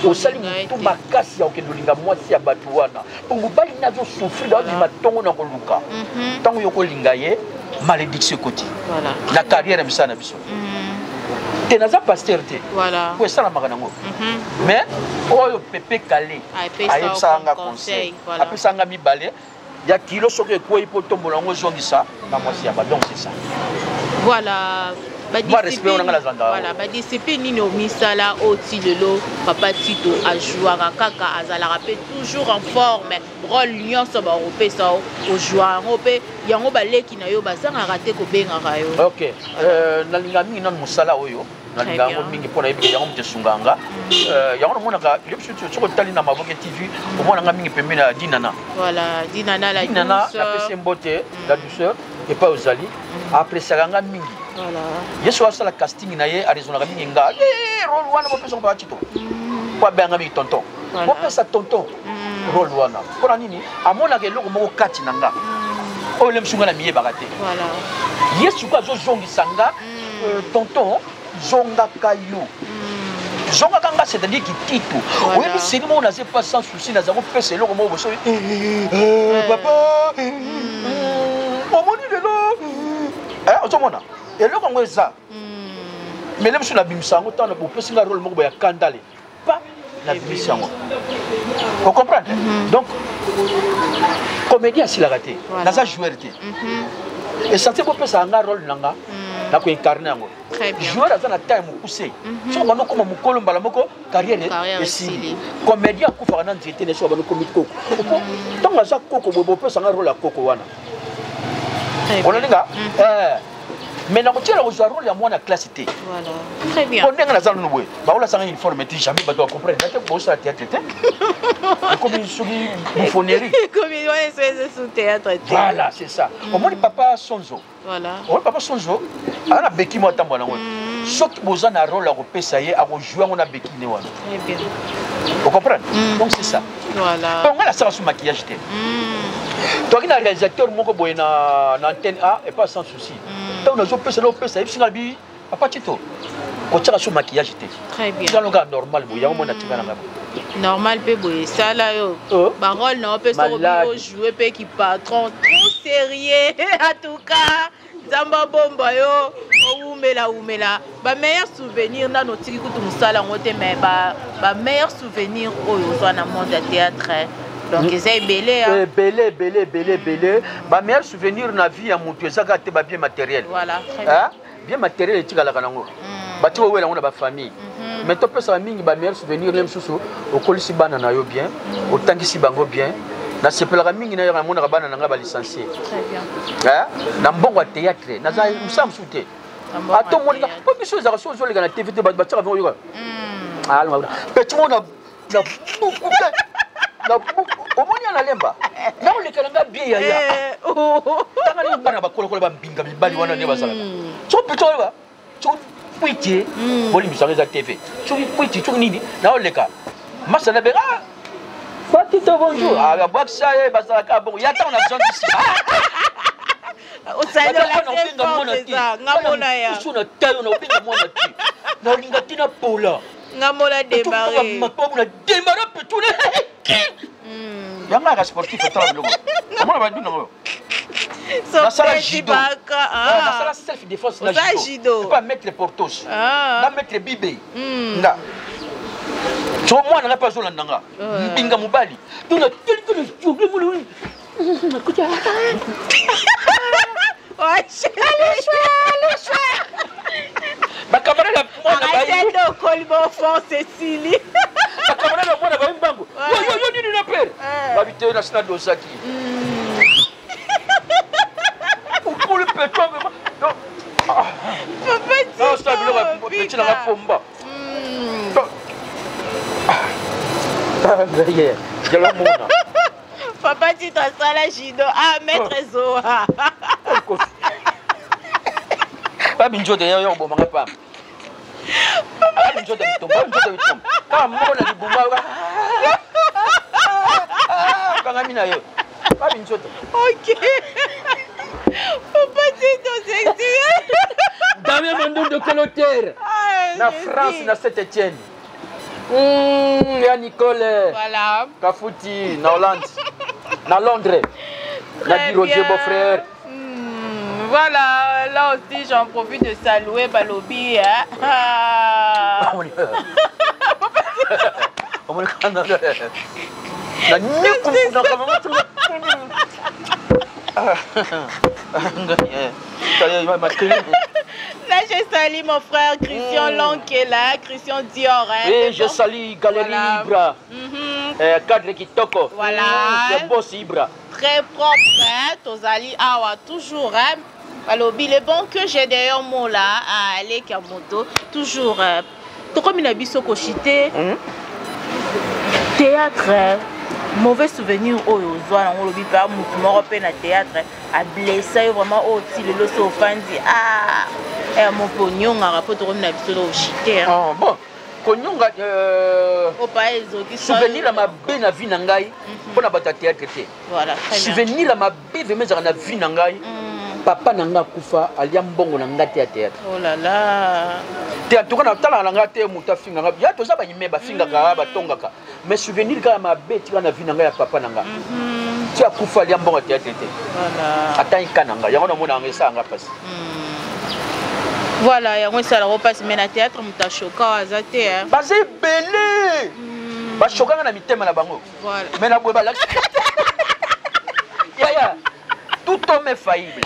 osali motu makasi ya okende olinga mwasi ya bato wana po mobali nazosouffrir aobima ntongo na koluka ntango yo kolinga ye malédiction ekoti na carrière ya misala na biso te naza pasteur te po esalamaka nango mais oyo Pepe Kalé ayebisaka nga conseil apesanga mibale ya kilo soki ekwei po tombola yango ezongisa na mwasi ya bato donc c'est ça voilà badiscipline nini omisala oti lelo papa Tito ajouaka kaka azalaka mpe toujours en forme rôle nyonso bakopesa ojua yango mpe yango baleki na yo bazangaka te kobengaka yo ok nalinga mingi nano mosala oyo nalinga yango mingi mpona yebika yango moto esunganga yango namonaka soki otali na Maboke TV omonanga mingi pembeni ya dinana napesi mbote la douceur epai ozali apresaka nga mingi yesu asala casting na ye arizonaka mingi nga rôle wana bopesa ngo papa Tito po abenganga mingi tonton bopesa tonton rôle wana mpona nini amonaka eloko moko kati na nga oyo le msunga na miyebaka te yesu ko azozongisa nga tonton zongaka yo zongaka nga c'est-à-dire kitito oyebi seni moko naza pas sans souci naza kopesa eloko moko boso papa omoni lelo ozomona eloko yango eza mais le mosu nabimisa yango ntango bopesi nga rôle moko boya kandale pa nabimisi yango ocomprendre donc comédien asilaka te naza joueur te Et ça c'est pour ça un rôle nanga. Na ko incarner ngo. Très bien. Joueur dans la taille mo poussé. So bano comme mukolo mbala moko carrière et si comédien ko fera na nzete ne so bano comique koko. Tant nga za koko bo pe ça un rôle à koko wana. On a nga mais na ko tira ko joueur rôle ya moi na classité. Voilà. Très bien. On nga na za no boy. Ba ola sanga uniforme ti jamais ba doit comprendre. Date ko ça théâtre té. Comme une souris bouffonnerie. Comme il doit essayer sous théâtre. Voilà, c'est ça. Au moins papa Sonzo. Voilà. Oh papa Sonzo. On a béki moi tambo na ngwe. Chaque besoin na rôle à repérer ça y est à jouer on a béki ne wana. Très bien. Vous comprenez? Donc c'est ça. Voilà. Donc on a ça sur maquillage té. Toi qui est réalisateur moko boy na antenne A et pas sans souci. Donc on a joué ça il singa bi papa Tito. Ko tira sur maquillage té. Très bien. Dans le cas normal boy ya mo na tika na ngaba. Normal pe boy ça là yo. Parole non peut se jouer pe qui patron trop sérieux en tout cas. Zamba bomba yo oumela ba meilleur souvenir na notiki kutu musala ngote mais ba meilleur souvenir oyo zo na monde de théâtre. Donc c'est belé hein. Belé. Ba meilleur souvenir na vie ya mutu ezaka te ba bien matériel. Voilà, très bien. Bien matériel etikala kanango. Ba ti wela ngona ba famille. Mais to pesa mingi ba meilleur souvenir même susu okolisi bana na yo bien, otangisi bango bien. Na sepelaka mingi na yaka mona bana nanga ba licencié. Très bien. Na mbongo théâtre, na za musam souté. Ato monika, po biso za so zo le na TV te ba tsaka vango yo. Ah non. Petit mona na beaucoup na omoni na lemba. Na o le kalanga bien ya. Tanga ni bana ba kolokolo ba mbinga bibali wana ne bazala. So pito ba. So puiti, boli misanga za TV. So puiti to nini na o leka. Masa na bera. Fatito bonjour. Ah, boxa e basaka bon. Ya ta on a besoin d'ici. O sai la ça. Ngamona ya. Su na tayo na obinga mona ti. Na linga tina pola. Ngamona démarrer. Ma pola démarrer petune. Yanga ka sportif tra blogo. Comment va dire non? Na sala judo. Na sala self défense na judo. Pas mettre portos. Na mettre bibé. Nga. Tu moi n'a pas besoin d'anga. Binga mobali. Tu n'as que le jour ouais, le choix. Ma camarade la moi na ba. Arrête de colibon fond Cécilie. Ma camarade la moi na ba mbango. Yo ni na père. Ba bité na sina dosaki. Pour le pétro non. Petit. Non, ça le petit na pomba. Papa, tu t'as ça la judo. Ah, maître Zoa. Pas binjo de yo bon manga pas. Ah binjo de tomba, binjo de tomba. Pas mo na libumba. Kanga mina yo. Pas binjo de. OK. Papa, tu t'as sexy. Damien Mandou de Coloteur. Na France na Saint-Étienne. Ya Nicole. Voilà. Kafouti, na Hollande. Na Londres. Na Roger beau-frère. Voilà, là aussi j'en profite de saluer Balobi. Hein? Là, je salue mon frère Christian Long qui est là, Christian Dior. Oui, je salue Galerie Ibra. Cadre Kitoko. Voilà. C'est beau, Ibra. Très propre, hein, Tozali Awa, toujours. Hein. Alors, le bon que j'ai d'ailleurs, moi là, à aller Kamoto, toujours. Tout comme il a biso kochité. Théâtre. Mauvais souvenir au Yozoa, on l'a pas mouvement na théâtre a blessé vraiment au style le sofandi ah et mon pognon a rapport de na biso au chité. Ah bon, pognon au pas ezoki souvenir la ma be na vie na ngai pour na bata théâtre té. Voilà, très bien. Souvenir la ma be de mes na vie na ngai. Papa nanga kufa alia mbongo na ngati ya théâtre. Oh là là. Théâtre kana tala na ngati muta finga nga. Ya toza ba nyime ba finga ka ba tongaka. Mais souvenir ka ma beti kana vi nanga ya papa nanga. Tu as kufa alia mbongo théâtre té. Voilà. Ata ikananga. Ya ngona mona ngesa nga passe. Voilà, ya ngwe sala repasse mais na théâtre muta choka azate hein. Bazé belé. Ba choka na mitema na bango. Voilà. Mais na boeba la. Ya. Tout homme est faillible.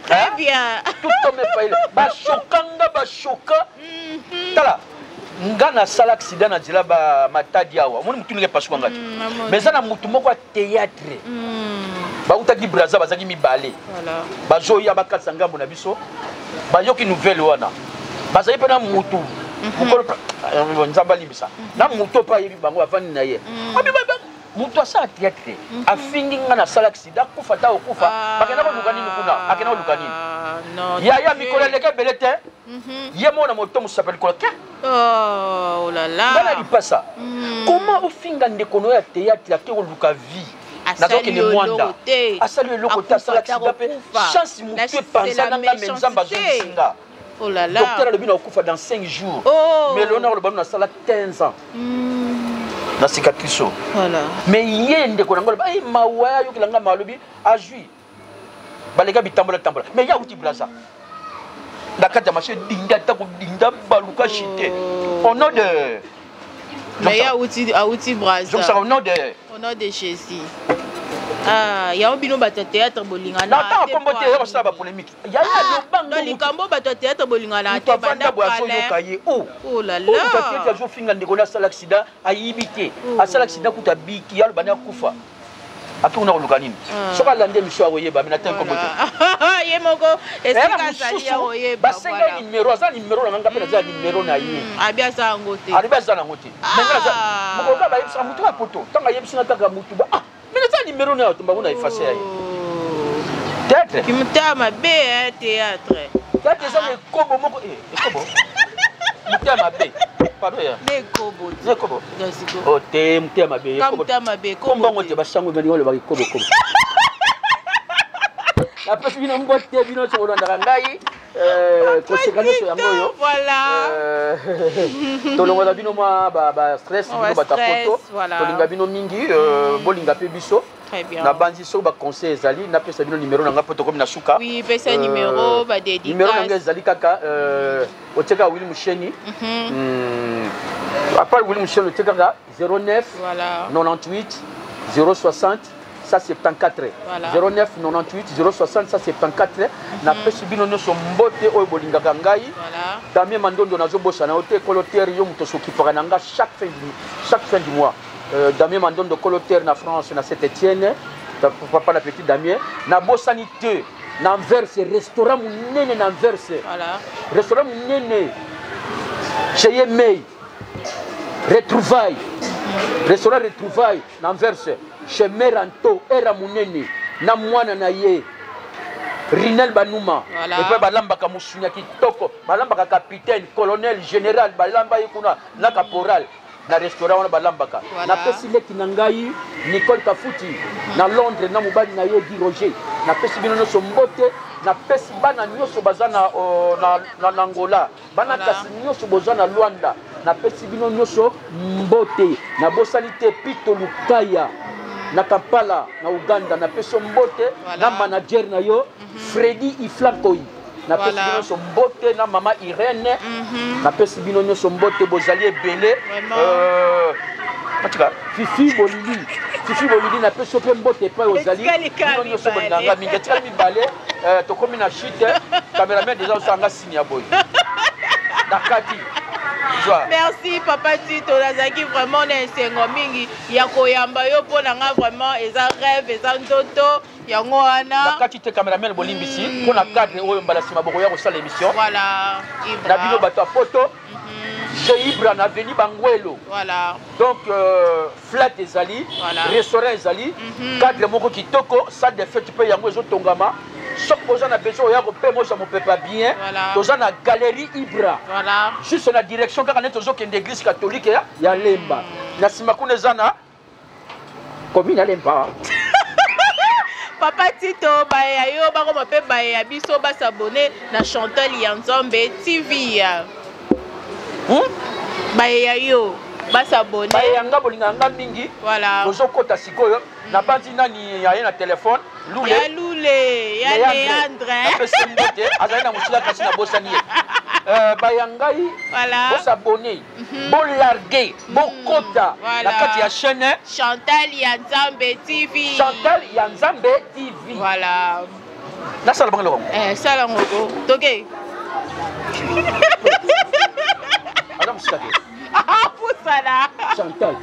Très bien. Tout comme faille. Ba chokanga ba choka. Tala. Ngana sala accident na dila ba matadi awa. Moni mutu nge pasu ngati. Mais ça na mutu moko théâtre. Ba utaki braza bazaki mibale. Voilà. Ba joya ba katsanga bona biso. Ba yoki nouvelle wana. Ba zayi pena mutu. Mukolo nzamba libisa. Na mutu pa yebi bango afani na ye. Abi ba mutu asa théâtre. Afingi ngana sala accident kufa ta okufa. Bakena ko lukani kuna. Akena lukani. Non. Ya mikolo leke belete. Ye mona moto musapeli kola. Oh là là. Bana li pasa. Comment au finga ndekono ya théâtre ke oluka vie? Nazoki ni mwanda. Asali lokota sala accident pe. Chance mutu panza nanga menzamba zonsinga. Oh là là. Docteur le bino okufa dans 5 jours. Mais l'honneur le bano na sala 15 ans. Na cicatrice. Voilà. Mais yende ko nangola ay mawaya yo kilanga malubi ajui. Balega bitambola tambola. Mais ya uti blaza. Dakata marché dinda ta ko dinda baluka chité. Au nom de mais ya uti braza. Donc ça au nom de Jésus. Ah, ya obino bato théâtre bolingana. Na ta kombo te ça ba polémique. Ya lo bango. Dans likambo bato théâtre bolingana te banda kale. Oh là là. Oh ta finga ndeko na sala accident ayibité. A sala accident kuta biki ya bana kufa. Atou na lukanini. Soka lande miso awoyeba mina tan kombo te. Ye moko esika sali ya oyeba. Basenga numéro za numéro na nganga pena za numéro na ye. Abia za ngote. Abia za ngote. Menga za. Moko ka ba yebisa mutu ka poto. Tanga yebisa taka mutu ba. Ah, mais ça numéro na to mbona effacer ayi. Théâtre. Qui mutama be théâtre. Théâtre ça le kobo moko kobo. Mutama be. Pardon ya. Le kobo. Le kobo. Oh te mutama be. Mutama be kobo. Komba ngote ba sango ngani le ba kobo kobo. La personne bino mbote bino to olanda ngai conséquence yango. Voilà. Tolongola bino ma ba stress bino ba ta photo. Tolinga bino mingi bolinga pe biso. Très bien. Na bandi so ba conseil ezali na pesa bino numéro na nga poto comme na suka. Oui, pesa numéro ba dédicace. Numéro na nga ezali kaka oteka Willy Musheni. Après Willy Musheni oteka 09 98 060 174. 09 98 060 174. Na pesa bino nyonso mbote oyo bolingaka ngai. Damien Mandondo nazo bossa na hotel coloteur yo muto soki fera nga chaque fin du mois. Damien Mandondo coloteur na France na Saint-Étienne. Papa la petite Damien na bossanité na Anvers restaurant munene na Anvers. Voilà. Restaurant munene. Chez Mei. Retrouvailles. Restaurant Retrouvailles na Anvers. Chez Meranto era munene na mwana na ye. Rinel Banuma. Et puis balamba ka musunya kitoko, balamba ka capitaine, colonel, général, balamba yekuna na caporal. Na restaurant na balambaka. Na pesi leki na ngai Nicole Kafuti na Londres na mobali na ye Guy Roger. Na pesi bino nyonso mbote, na pesi bana nyonso bazana na Angola. Bana kasi nyonso bozana Luanda. Na pesi bino nyonso mbote, na bosanité Pito Lukaya. Na Kampala na Uganda na peso mbote na manager na yo Freddy Iflakoi. Na pesi bino nyonso mbote na mama Irene. Na pesi bino nyonso mbote bozali ebele. Atika Fifi Bolili na peso pe mbote pa ozali. Bino nyonso bonanga mingi tika mibale to komi na shite cameraman déjà osanga sinya boy. Nakati. Merci Papa Tito Lazaki, vraiment n'ensengo mingi ya koyamba yo pona nga vraiment eza rêve eza ndoto yango wana. Nakati te cameraman bolimbisi pona cadre oyo mbala sima boko ya ko sala émission. Voilà. Na bino bato photo. Chez Ibra na veni Banguelo. Voilà. Donc flat ezali, restaurant ezali, cadre moko kitoko, salle de fête pe yango ezo tongama. Chaque fois on a besoin ya ko pe mo ça me peut pas bien. Toza na galerie Ibra. Voilà. Juste na direction quand on est tozo kende église catholique ya Lemba. Na simakune zana commune Lemba. Papa Tito baya yo bako mape baya biso ba s'abonner na Chantal Yanzambe TV. Baya yo ba s'abonner. Baya nga bolinga nga mingi. Voilà. Tozo kota sikoyo na bandi nani ya na téléphone. Loulé. Ya Loulé, ya Léandre. Pese mbote azali na musila kasi na bosani. Bayangai voilà. Bo s'abonner, bo larguer, bo kota la kati ya chaîne Chantal Yanzambe TV. Chantal Yanzambe TV. Voilà. Na sala bangalo ko. Sala ngoko. Toke. Adam Sikake. Poussala. Chantal.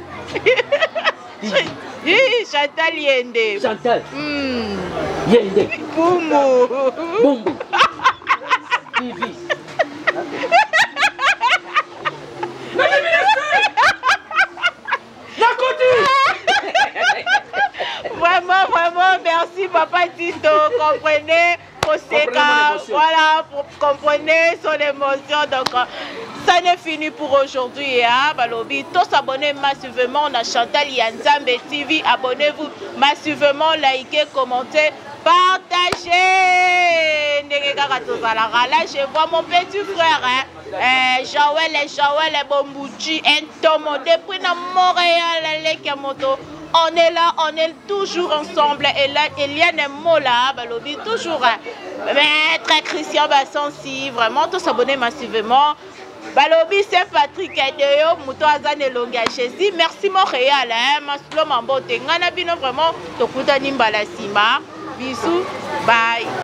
Chantal Yende. Chantal. Yende. Bumbu. Bumbu. TV. Vraiment, merci Papa Tito, comprenez, voilà, comprenez son émotion, donc ça n'est fini pour aujourd'hui, hein, Balobi, tous abonnez massivement, on a Chantal Yanzambe TV, abonnez-vous massivement, likez, commentez, partagez, là je vois mon petit frère, hein, Joël et Bombouchi, un tomo, depuis Montréal, les Kamoto. On est là, on est toujours ensemble. Et là, Eliane Mola, Balobi, toujours. Maître Christian Bassansi, vraiment, tous abonnés massivement. Balobi, c'est Patrick Adeyo, Mouto Azan et Longachesi. Merci Montréal, hein, Maslo Mambote. Ngana Bino, vraiment, Tokuta Nimbala Sima. Bisous, bye.